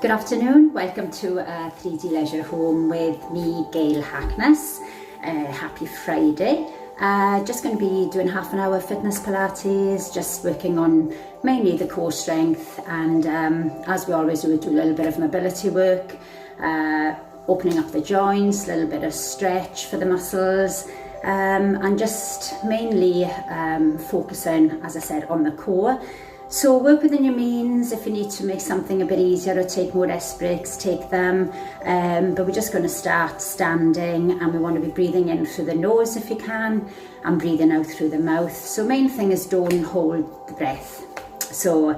Good afternoon, welcome to 3D Leisure Home with me, Gail Harkness. Happy Friday. Just going to be doing half an hour fitness Pilates, just working on mainly the core strength, and as we always do, we do a little bit of mobility work, opening up the joints, a little bit of stretch for the muscles, and just mainly focusing, as I said, on the core. So work within your means. If you need to make something a bit easier or take more rest breaks, take them. But we're just going to start standing, and we want to be breathing in through the nose if you can, and breathing out through the mouth. So main thing is don't hold the breath. So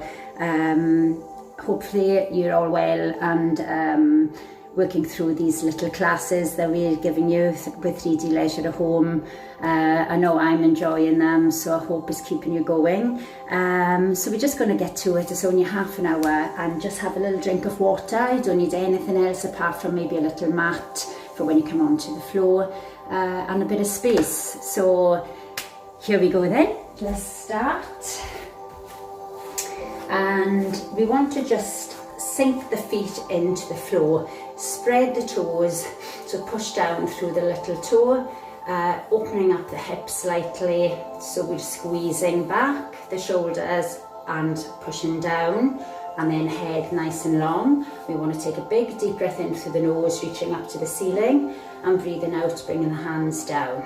hopefully you're all well and working through these little classes that we're giving you with 3D Leisure at Home. I know I'm enjoying them, so I hope it's keeping you going. So we're just going to get to it. It's only half an hour, and just have a little drink of water. You don't need anything else apart from maybe a little mat for when you come onto the floor, and a bit of space. So here we go then. Let's start. And we want to just sink the feet into the floor, spread the toes, so push down through the little toe, opening up the hips slightly, so we're squeezing back the shoulders and pushing down, and then head nice and long. We want to take a big deep breath in through the nose, reaching up to the ceiling, and breathing out, bringing the hands down.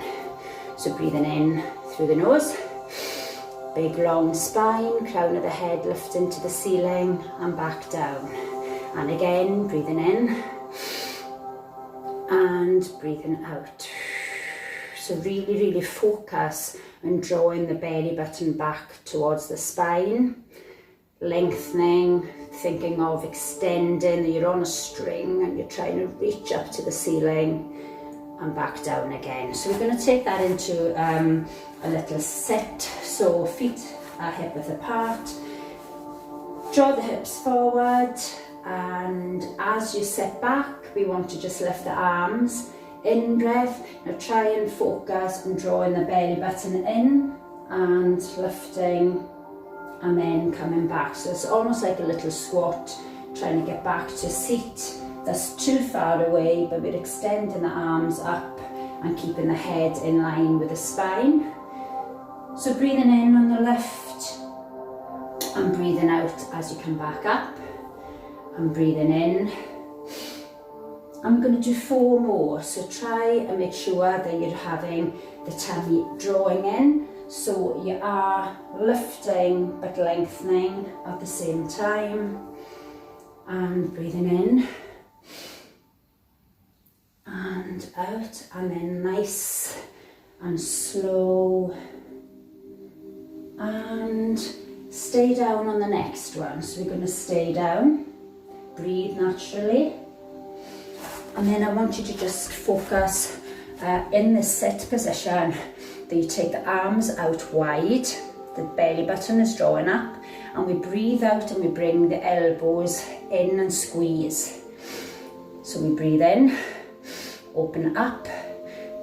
So breathing in through the nose, big long spine, crown of the head lifting to the ceiling and back down. And again, breathing in and breathing out. So really focus on drawing the belly button back towards the spine, lengthening, thinking of extending, you're on a string and you're trying to reach up to the ceiling and back down again. So we're going to take that into a little sit. So feet are hip width apart, draw the hips forward, and as you sit back, we want to just lift the arms, in breath. Now try and focus on drawing the belly button in and lifting, and then coming back. So it's almost like a little squat, trying to get back to seat. That's too far away, but we're extending the arms up and keeping the head in line with the spine. So breathing in on the lift and breathing out as you come back up, and breathing in. I'm going to do 4 more, so try and make sure that you're having the tummy drawing in, so you are lifting but lengthening at the same time, and breathing in and out, and then nice and slow, and stay down on the next one. So we're going to stay down, breathe naturally, and then I want you to just focus in this sit position that you take the arms out wide, the belly button is drawing up, and we breathe out and we bring the elbows in and squeeze. So we breathe in, open up,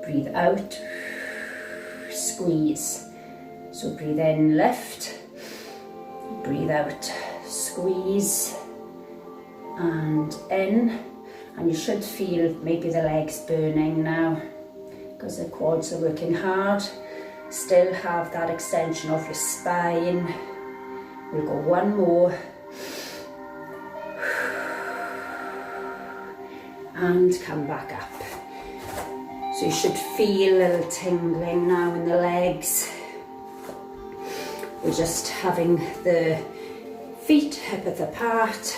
breathe out, squeeze. So breathe in, lift, breathe out, squeeze, and in. And you should feel maybe the legs burning now, because the quads are working hard. Still have that extension of your spine. We'll go 1 more. And come back up. So you should feel a little tingling now in the legs. We're just having the feet hip width apart.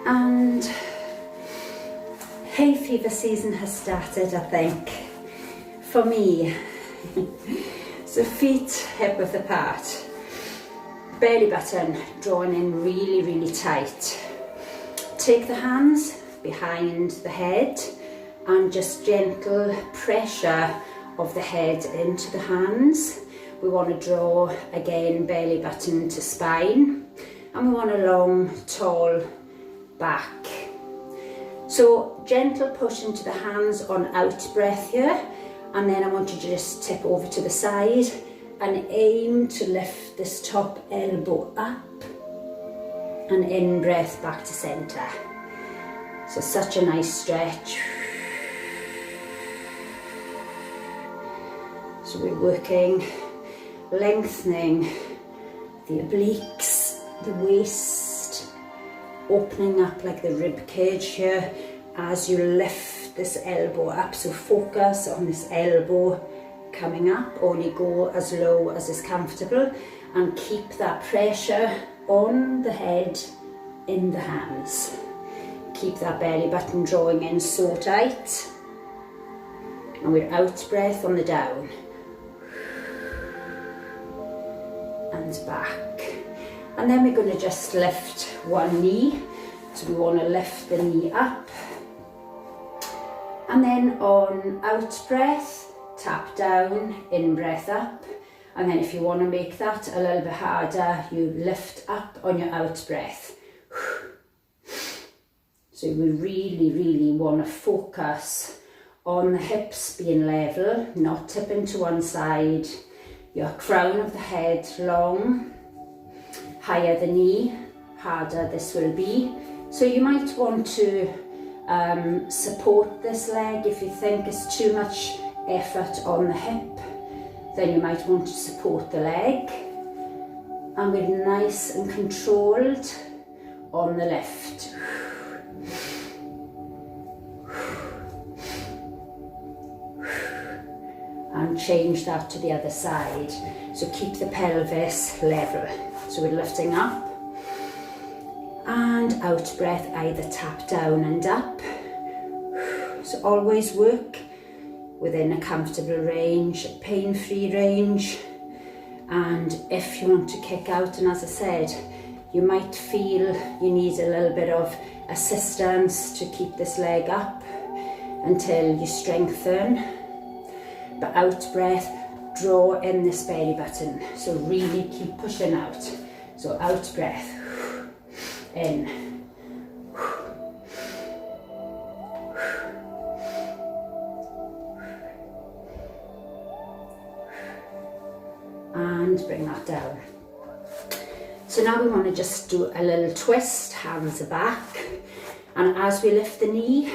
And hay fever season has started, I think, for me. So feet hip width apart, belly button drawn in really tight. Take the hands behind the head and just gentle pressure of the head into the hands. We want to draw again belly button to spine, and we want a long, tall back. So gentle push into the hands on out breath here, and then I want you to just tip over to the side and aim to lift this top elbow up and in breath back to center. So such a nice stretch. So we're working, lengthening the obliques, the waist, opening up like the rib cage here as you lift this elbow up. So focus on this elbow coming up, only go as low as is comfortable, and keep that pressure on the head, in the hands. Keep that belly button drawing in so tight. And we're out breath on the down. And back. And then we're going to just lift one knee. So we want to lift the knee up. And then on out breath, tap down, in breath up. And then if you want to make that a little bit harder, you lift up on your out breath. So we really want to focus on the hips being level, not tipping to one side. Your crown of the head long, higher the knee, harder this will be. So you might want to support this leg. If you think it's too much effort on the hip, then you might want to support the leg. And we're nice and controlled on the lift. And change that to the other side. So keep the pelvis level. So we're lifting up and out breath, either tap down and up. So always work within a comfortable range, a pain-free range. And if you want to kick out, and as I said, you might feel you need a little bit of assistance to keep this leg up until you strengthen. But out breath, draw in this belly button. So really keep pushing out. So out breath, in. And bring that down. So now we want to just do a little twist, hands are back. And as we lift the knee,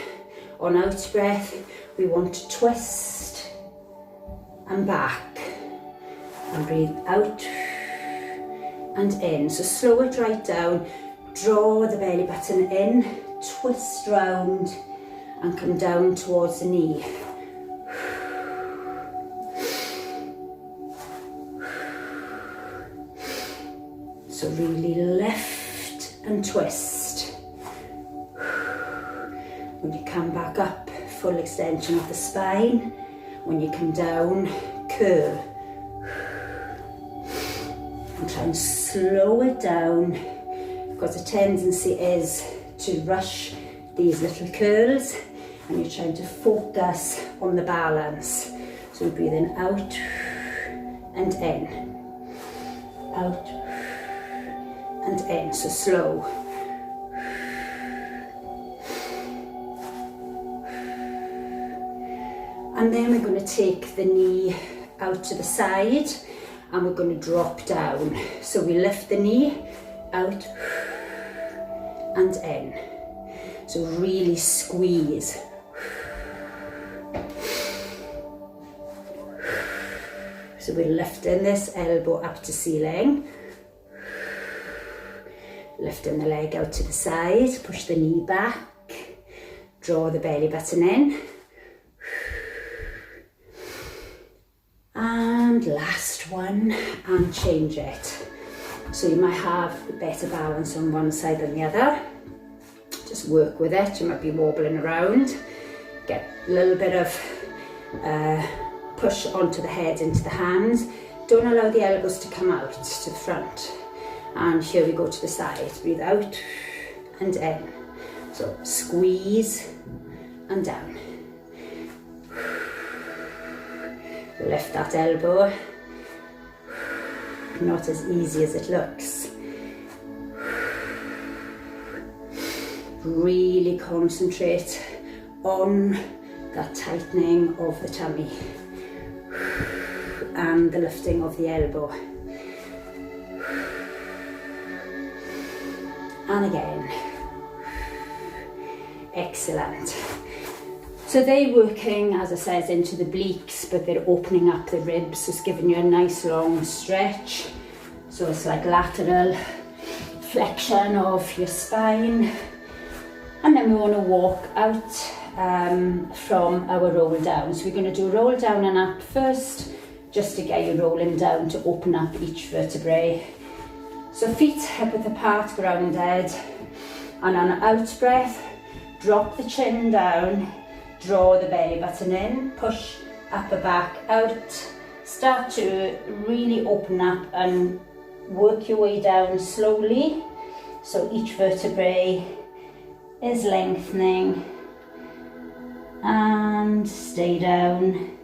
on out breath, we want to twist and back, and breathe out and in. So slow it right down, draw the belly button in, twist round and come down towards the knee. So really lift and twist. When you come back up, full extension of the spine. When you come down, curl. And try and slow it down, because the tendency is to rush these little curls, and you're trying to focus on the balance. So we're breathing out and in. Out and in, so slow. And then we're going to take the knee out to the side and we're going to drop down. So we lift the knee out and in. So really squeeze. So we're lifting this elbow up to ceiling. Lifting the leg out to the side, push the knee back, draw the belly button in. And last one, and change it. So you might have better balance on one side than the other. Just work with it. You might be wobbling around. Get a little bit of push onto the head, into the hands. Don't allow the elbows to come out to the front. And here we go to the side. Breathe out and in. So squeeze and down. Lift that elbow. Not as easy as it looks. Really concentrate on that tightening of the tummy and the lifting of the elbow. and again. Excellent. So they're working, as I said, into the obliques, but they're opening up the ribs, so it's giving you a nice long stretch. So it's like lateral flexion of your spine. And then we want to walk out from our roll down. So we're going to do roll down and up first, just to get you rolling down to open up each vertebrae. So feet hip width apart, grounded. And on an out breath, drop the chin down, draw the belly button in, push upper back out. Start to really open up and work your way down slowly. So each vertebrae is lengthening, and stay down,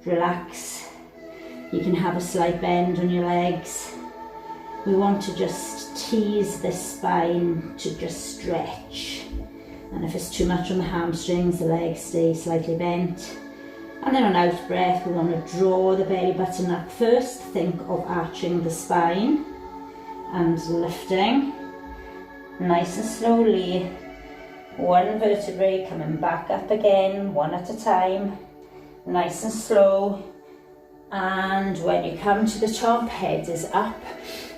relax. You can have a slight bend on your legs. We want to just tease the spine to just stretch, and if it's too much on the hamstrings, the legs stay slightly bent. And then on out breath, we want to draw the belly button up first. Think of arching the spine and lifting nice and slowly. One vertebrae coming back up again, one at a time, nice and slow. And when you come to the top, head is up.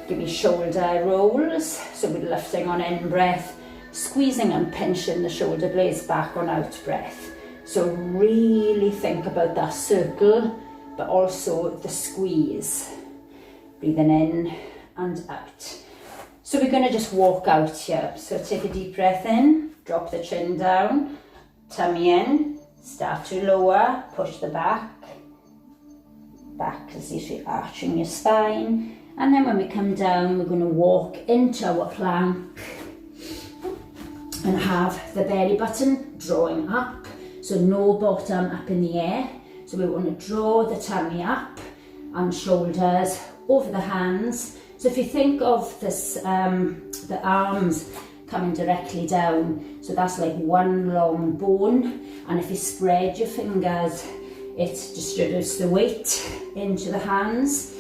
Give me shoulder rolls. So we're lifting on in breath, squeezing and pinching the shoulder blades back on out breath. So really think about that circle, but also the squeeze. Breathing in and out. So we're going to just walk out here. So take a deep breath in, drop the chin down, tummy in, start to lower, push the back as if you're arching your spine. And then when we come down, we're going to walk into our plank and have the belly button drawing up. So no bottom up in the air. So we want to draw the tummy up and shoulders over the hands. So if you think of this, the arms coming directly down, so that's like one long bone, and if you spread your fingers, it distributes the weight into the hands.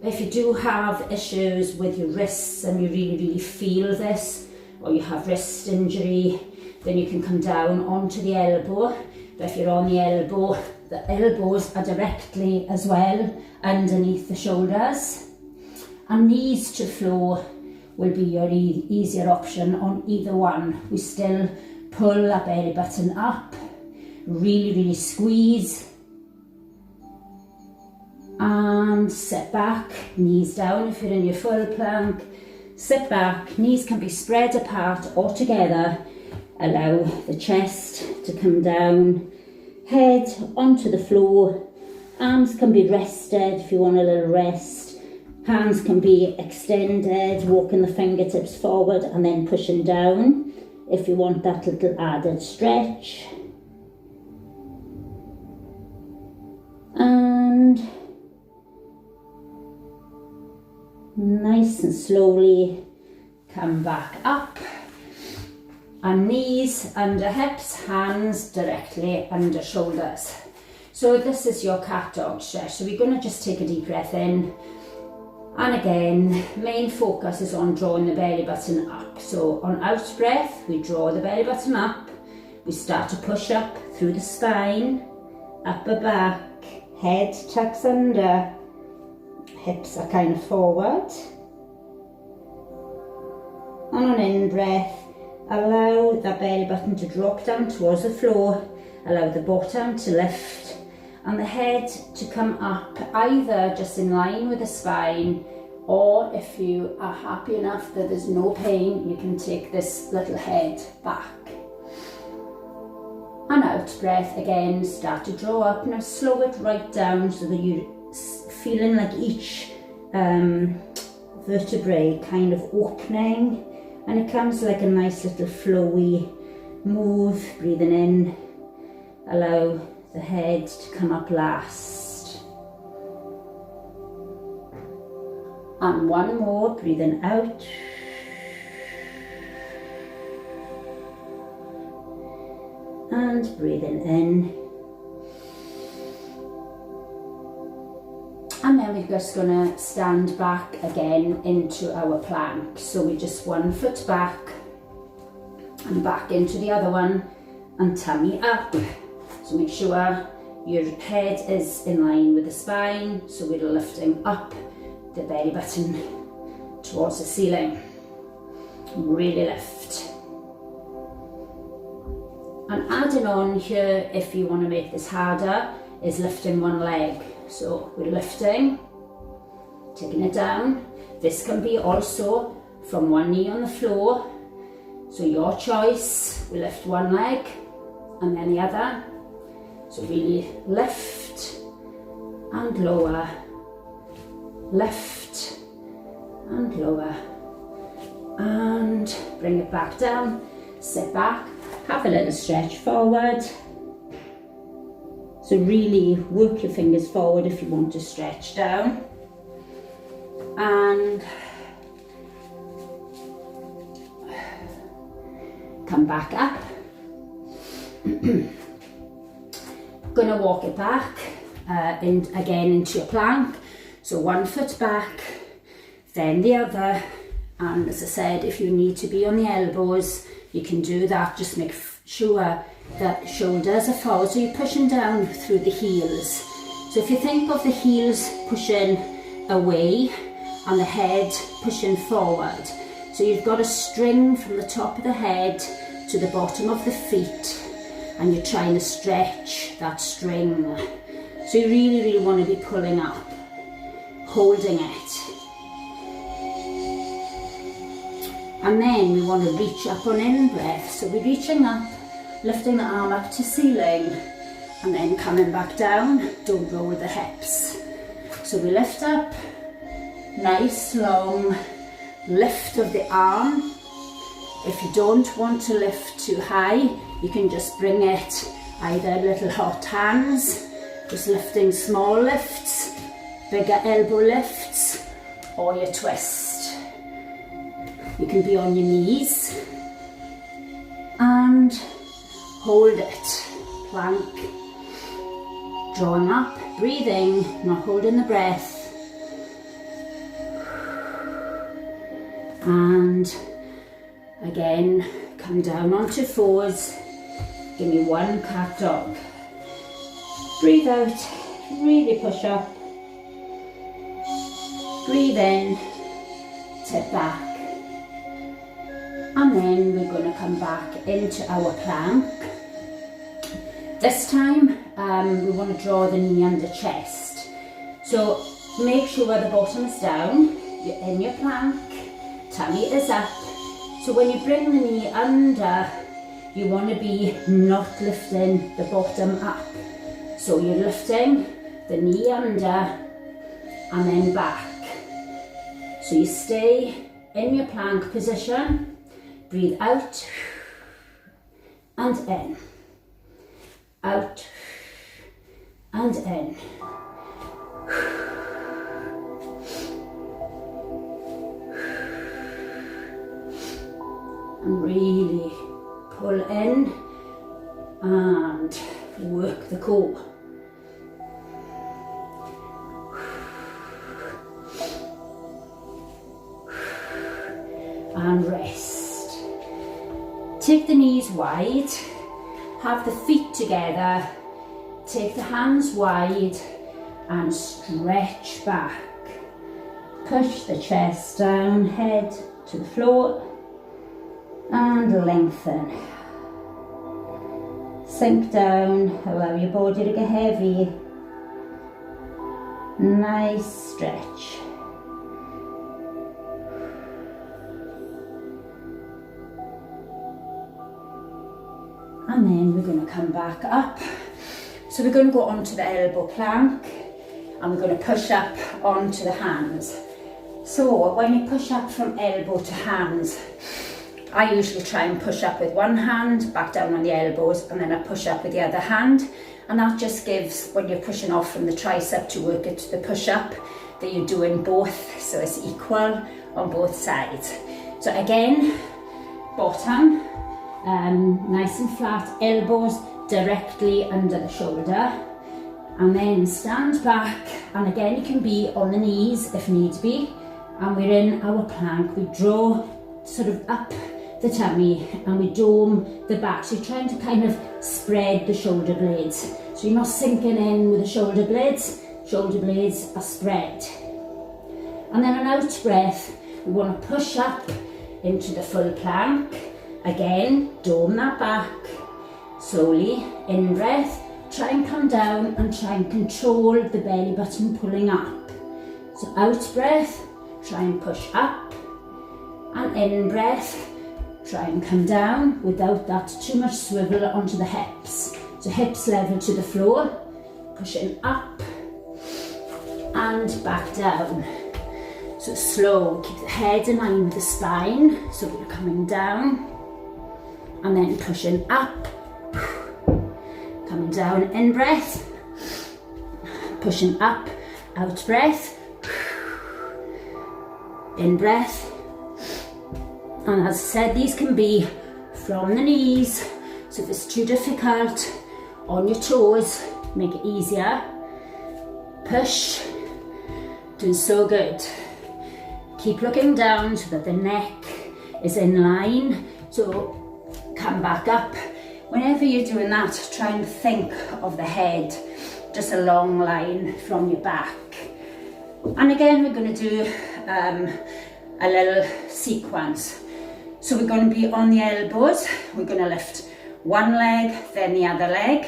If you do have issues with your wrists and you really feel this, or you have wrist injury, then you can come down onto the elbow. But if you're on the elbows are directly as well underneath the shoulders. And knees to floor will be your easier option on either one. We still pull that belly button up, really squeeze, and sit back, knees down if you're in your full plank. Sit back, knees can be spread apart or together. Allow the chest to come down, head onto the floor, arms can be rested if you want a little rest. Hands can be extended, walking the fingertips forward and then pushing down if you want that little added stretch. And nice and slowly come back up. And knees under hips, hands directly under shoulders. So this is your cat dog stretch. So we're going to just take a deep breath in. And again, main focus is on drawing the belly button up. So on out breath, we draw the belly button up. We start to push up through the spine, upper back, head tucks under, hips are kind of forward. And on in breath, allow that belly button to drop down towards the floor. Allow the bottom to lift and the head to come up, either just in line with the spine, or if you are happy enough that there's no pain, you can take this little head back. And out breath again, start to draw up. Now slow it right down so that you're feeling like each vertebrae kind of opening, and it comes like a nice little flowy move. Breathing in, allow the head to come up last. And one more, breathing out. And breathing in. And then we're just going to stand back again into our plank. So we just 1 foot back, and back into the other one, and tummy up. So make sure your head is in line with the spine, so we're lifting up the belly button towards the ceiling. Really lift. And adding on here, if you want to make this harder, is lifting one leg. So we're lifting, taking it down. This can be also from one knee on the floor, so your choice. We lift one leg and then the other. So really lift and lower, lift and lower, and bring it back down. Sit back, have a little stretch forward. So really work your fingers forward if you want to stretch down. And come back up. Gonna walk it back again into your plank. So one foot back, then the other. And as I said, if you need to be on the elbows, you can do that. Just make sure that shoulders are forward, so you're pushing down through the heels. So if you think of the heels pushing away and the head pushing forward, so you've got a string from the top of the head to the bottom of the feet, and you're trying to stretch that string. So you really want to be pulling up, holding it. And then we want to reach up on in-breath. So we're reaching up, lifting the arm up to ceiling, and then coming back down. Don't roll the hips. So we lift up, nice long lift of the arm. If you don't want to lift too high, you can just bring it either little hot hands, just lifting small lifts, bigger elbow lifts, or your twist. You can be on your knees and hold it, plank, drawing up, breathing, not holding the breath. And again, come down onto fours. Give me one cat dog. Breathe out, really push up. Breathe in, tip back. And then we're going to come back into our plank. This time, we want to draw the knee under chest. So make sure the bottom is down, you're in your plank, tummy is up. So when you bring the knee under, you want to be not lifting the bottom up. So you're lifting the knee under and then back. So you stay in your plank position, breathe out and in, out and in. And really pull in and work the core. And rest. Take the knees wide, have the feet together, take the hands wide and stretch back. Push the chest down, head to the floor and lengthen. Sink down, allow your body to get heavy. Nice stretch. And then we're going to come back up. So we're going to go onto the elbow plank and we're going to push up onto the hands. So when you push up from elbow to hands, I usually try and push up with one hand, back down on the elbows, and then I push up with the other hand. And that just gives, when you're pushing off from the tricep to work it to the push up, that you're doing both, so it's equal on both sides. So again, bottom, nice and flat, elbows directly under the shoulder, and then stand back, and again you can be on the knees if need be, and we're in our plank. We draw sort of up the tummy and we dome the back. So you're trying to kind of spread the shoulder blades. So you're not sinking in with the shoulder blades are spread. And then an out breath, we want to push up into the full plank. Again, dome that back. Slowly, in breath, try and come down and try and control the belly button pulling up. So out breath, try and push up. And in breath, try and come down without that too much swivel onto the hips. So hips level to the floor, pushing up and back down. So slow, keep the head in line with the spine. So we're coming down and then pushing up, coming down, in breath, pushing up, out breath, in breath. And as I said, these can be from the knees, so if it's too difficult, on your toes, make it easier. Push, doing so good. Keep looking down so that the neck is in line, so come back up. Whenever you're doing that, try and think of the head, just a long line from your back. And again, we're going to do a little sequence. So we're going to be on the elbows, we're going to lift one leg, then the other leg,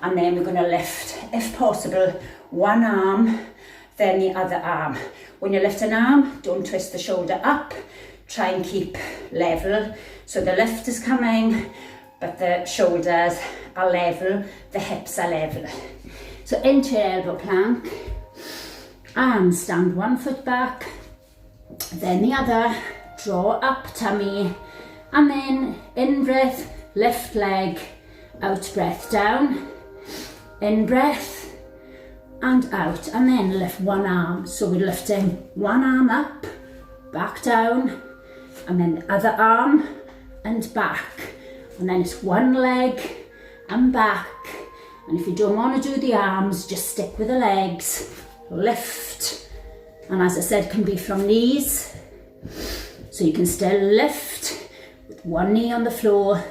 and then we're going to lift, if possible, one arm, then the other arm. When you lift an arm, don't twist the shoulder up, try and keep level. So the lift is coming, but the shoulders are level, the hips are level. So into your elbow plank, and stand one foot back, then the other, draw up tummy, and then in breath, lift leg, out breath down, in breath, and out, and then lift one arm. So we're lifting one arm up, back down, and then the other arm, and back. And then it's one leg, and back. And if you don't want to do the arms, just stick with the legs, lift. And as I said, can be from knees. So you can still lift with one knee on the floor,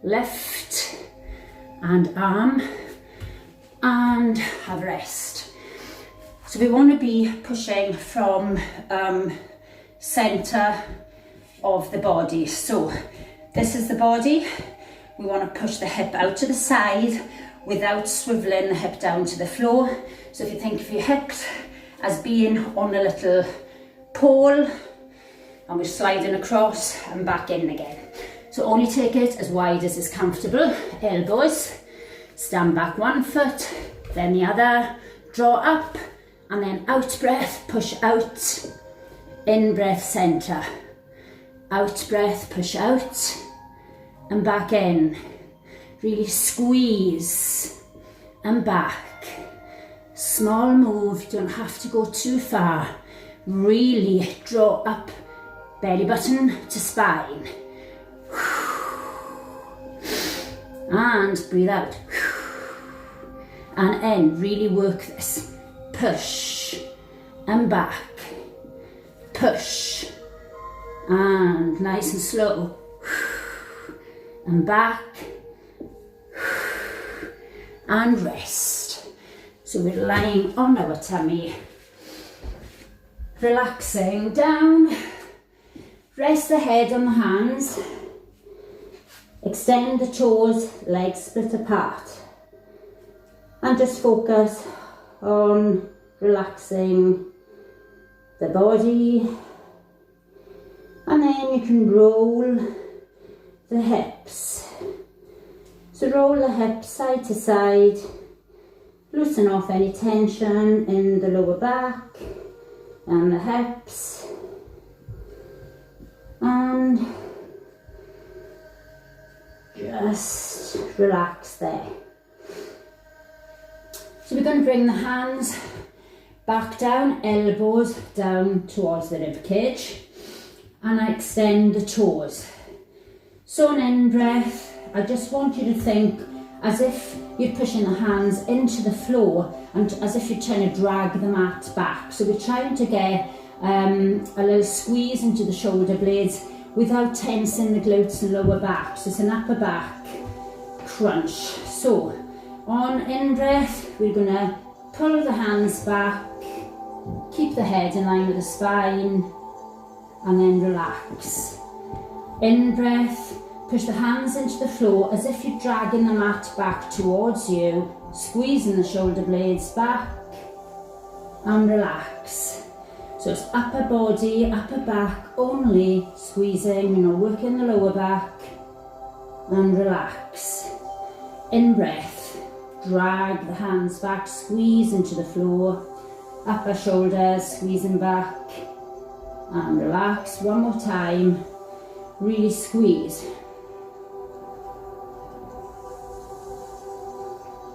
lift, and arm, and have rest. So we want to be pushing from centre of the body. So this is the body. We want to push the hip out to the side without swiveling the hip down to the floor. So if you think of your hips as being on a little pole, and we're sliding across and back in again. So only take it as wide as is comfortable. Elbows, stand back one foot, then the other, draw up, and then out breath, push out, in breath, centre. Out breath, push out, and back in. Really squeeze, and back. Small move, don't have to go too far. Really draw up, belly button to spine. And breathe out. And in, really work this. Push, and back. Push, and nice and slow. And back. And rest. So we're lying on our tummy, relaxing down. Rest the head on the hands, extend the toes, legs split apart, and just focus on relaxing the body. And then you can roll the hips. So roll the hips side to side, loosen off any tension in the lower back and the hips. And just relax there. So we're going to bring the hands back down, elbows down towards the rib cage, and I extend the toes. So an in breath, I just want you to think as if you're pushing the hands into the floor and as if you're trying to drag the mat back. So we're trying to get a little squeeze into the shoulder blades without tensing the glutes and lower back. So it's an upper back crunch. So on in-breath, we're going to pull the hands back, keep the head in line with the spine, and then relax. In-breath, push the hands into the floor as if you're dragging the mat back towards you, squeezing the shoulder blades back, and relax. So it's upper body, upper back only, squeezing, you're not working the lower back, and relax. In-breath, drag the hands back, squeeze into the floor, upper shoulders, squeezing back, and relax. One more time, really squeeze.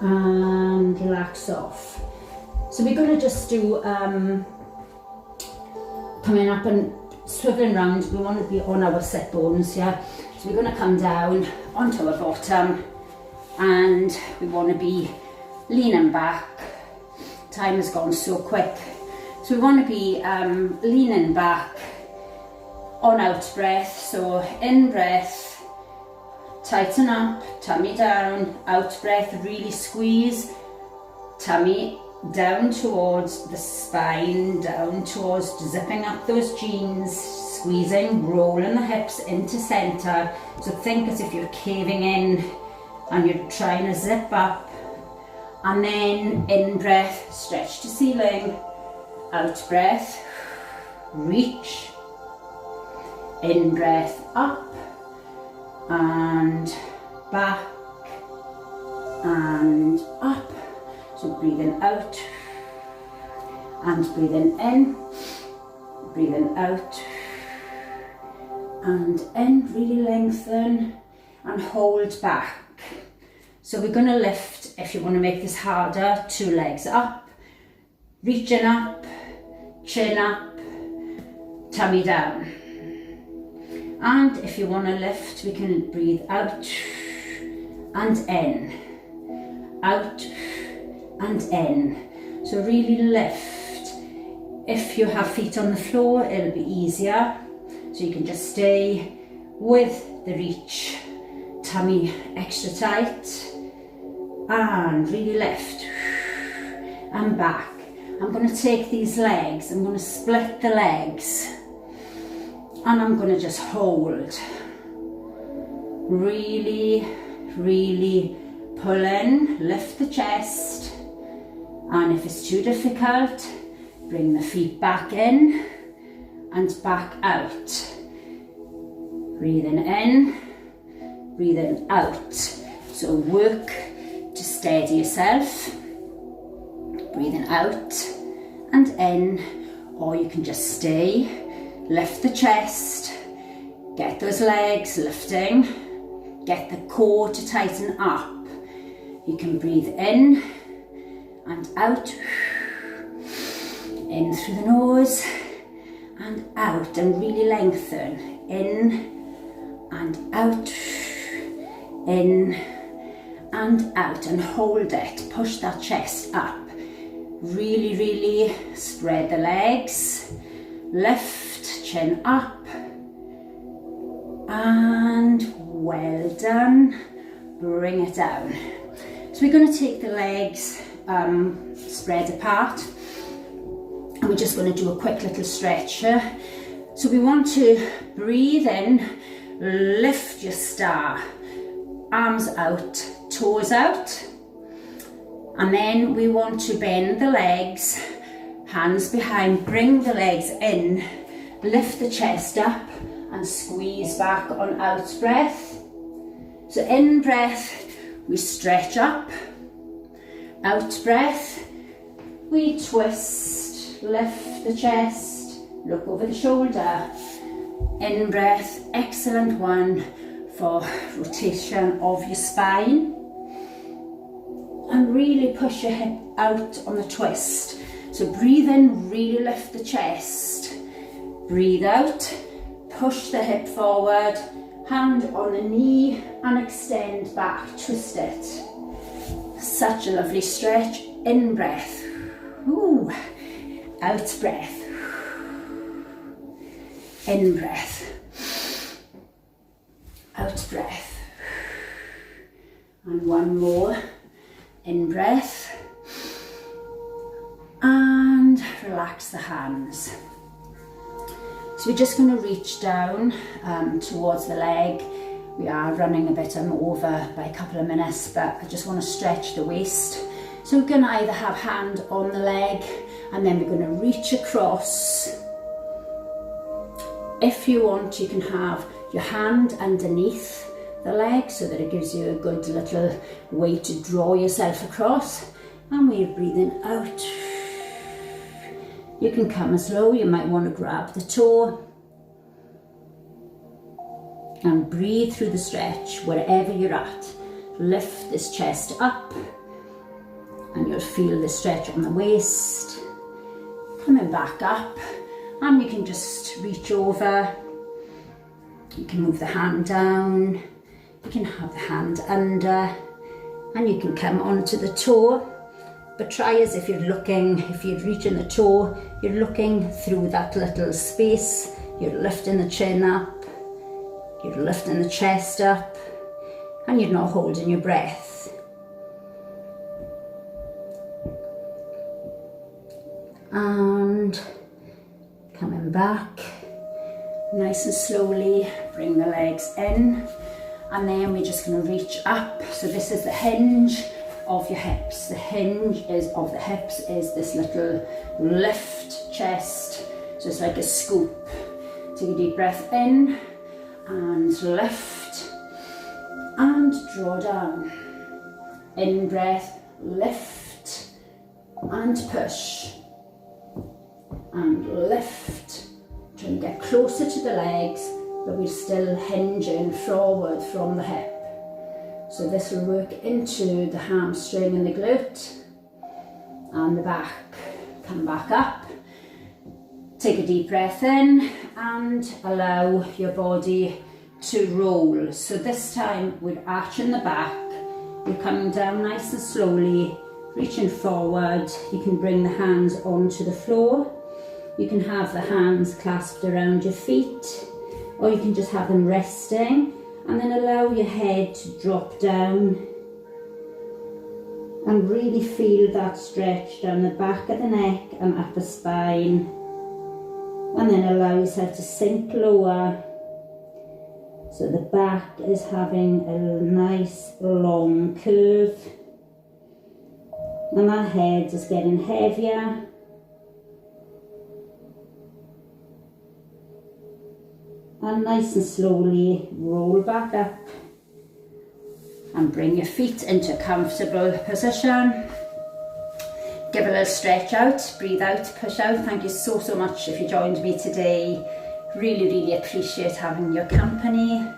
And relax off. So we're going to just do coming up and swiveling round. We want to be on our sit bones, yeah. So we're going to come down onto our bottom, and we want to be leaning back. Time has gone so quick. So we want to be leaning back on out breath. So in breath, tighten up, tummy down, out breath, really squeeze, tummy down towards the spine, down towards, zipping up those jeans, squeezing, rolling the hips into center. So think as if you're caving in and you're trying to zip up. And then in breath, stretch to ceiling, out breath, reach, in breath, up, and back, and up. So breathing out, and breathing in, breathing out, and in, really lengthen, and hold back. So we're going to lift, if you want to make this harder, 2 legs up, reaching up, chin up, tummy down. And if you want to lift, we can breathe out and in, out and in. So really lift. If you have feet on the floor, it'll be easier. So you can just stay with the reach, tummy extra tight, and really lift and back. I'm going to take these legs, I'm going to split the legs, and I'm going to just hold. Really, really pull in, lift the chest, and if it's too difficult, bring the feet back in and back out. Breathing in, breathing out. So work to steady yourself. Breathing out and in, or you can just stay. Lift the chest, get those legs lifting, get the core to tighten up. You can breathe in and out, in through the nose and out, and really lengthen, in and out, in and out, and hold it, push that chest up. Really, really spread the legs, lift, chin up, and well done. Bring it down. So we're going to take the legs spread apart, and we're just going to do a quick little stretch here. So we want to breathe in, lift your star, arms out, toes out, and then we want to bend the legs, hands behind, bring the legs in, lift the chest up and squeeze back on out breath. So in breath, we stretch up, out breath, we twist, lift the chest, look over the shoulder. In breath, excellent one for rotation of your spine. And really push your hip out on the twist. So breathe in, really lift the chest. Breathe out, push the hip forward, hand on the knee and extend back, twist it. Such a lovely stretch. In breath, ooh, out breath, in breath, out breath. And one more, in breath. And relax the hands. So we're just going to reach down towards the leg. We are running a bit over by a couple of minutes, but I just want to stretch the waist. So we're going to either have hand on the leg, and then we're going to reach across. If you want, you can have your hand underneath the leg so that it gives you a good little way to draw yourself across. And we're breathing out. You can come as low, you might want to grab the toe. And breathe through the stretch wherever you're at. Lift this chest up and you'll feel the stretch on the waist. Coming back up, and you can just reach over. You can move the hand down. You can have the hand under, and you can come onto the toe. But try as if you're looking, if you're reaching the toe, you're looking through that little space. You're lifting the chin up. You're lifting the chest up, and you're not holding your breath. And coming back, nice and slowly, bring the legs in, and then we're just going to reach up. So this is the hinge of your hips. The hinge of the hips is this little lift chest. So it's like a scoop. Take a deep breath in, and lift and draw down. In breath, lift and push and lift. Try and get closer to the legs, but we're still hinging forward from the hip. So this will work into the hamstring and the glute and the back. Come back up. Take a deep breath in and allow your body to roll. So this time we're arching the back. You're coming down nice and slowly, reaching forward. You can bring the hands onto the floor. You can have the hands clasped around your feet, or you can just have them resting, and then allow your head to drop down and really feel that stretch down the back of the neck and upper spine. And then allow yourself to sink lower, so the back is having a nice long curve, and that head is getting heavier. And nice and slowly roll back up and bring your feet into a comfortable position. Give a little stretch out, breathe out, push out. Thank you so much if you joined me today. Really appreciate having your company.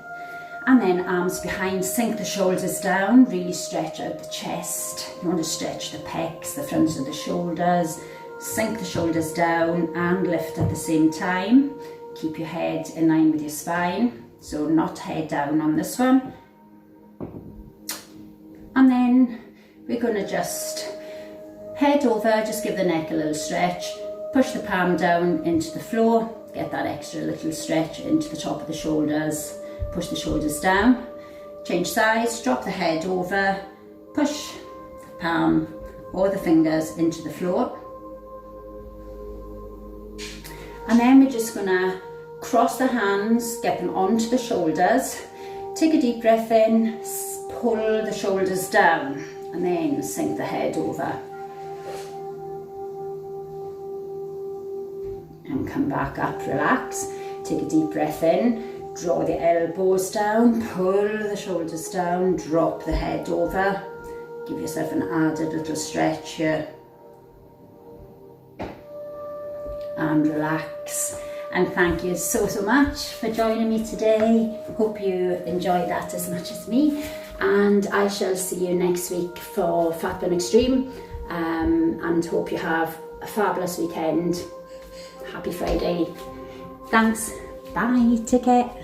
And then arms behind, sink the shoulders down, really stretch out the chest. You want to stretch the pecs, the fronts of the shoulders. Sink the shoulders down and lift at the same time. Keep your head in line with your spine, so not head down on this one. And then we're going to just head over, just give the neck a little stretch, push the palm down into the floor, get that extra little stretch into the top of the shoulders, push the shoulders down, change sides, drop the head over, push the palm or the fingers into the floor. And then we're just going to cross the hands, get them onto the shoulders, take a deep breath in, pull the shoulders down, and then sink the head over. And come back up, relax, take a deep breath in, draw the elbows down, pull the shoulders down, drop the head over, give yourself an added little stretch here. And relax. And thank you so much for joining me today. Hope you enjoyed that as much as me. And I shall see you next week for Fat Burn Extreme. And hope you have a fabulous weekend. Happy Friday. Thanks. Bye. Take care.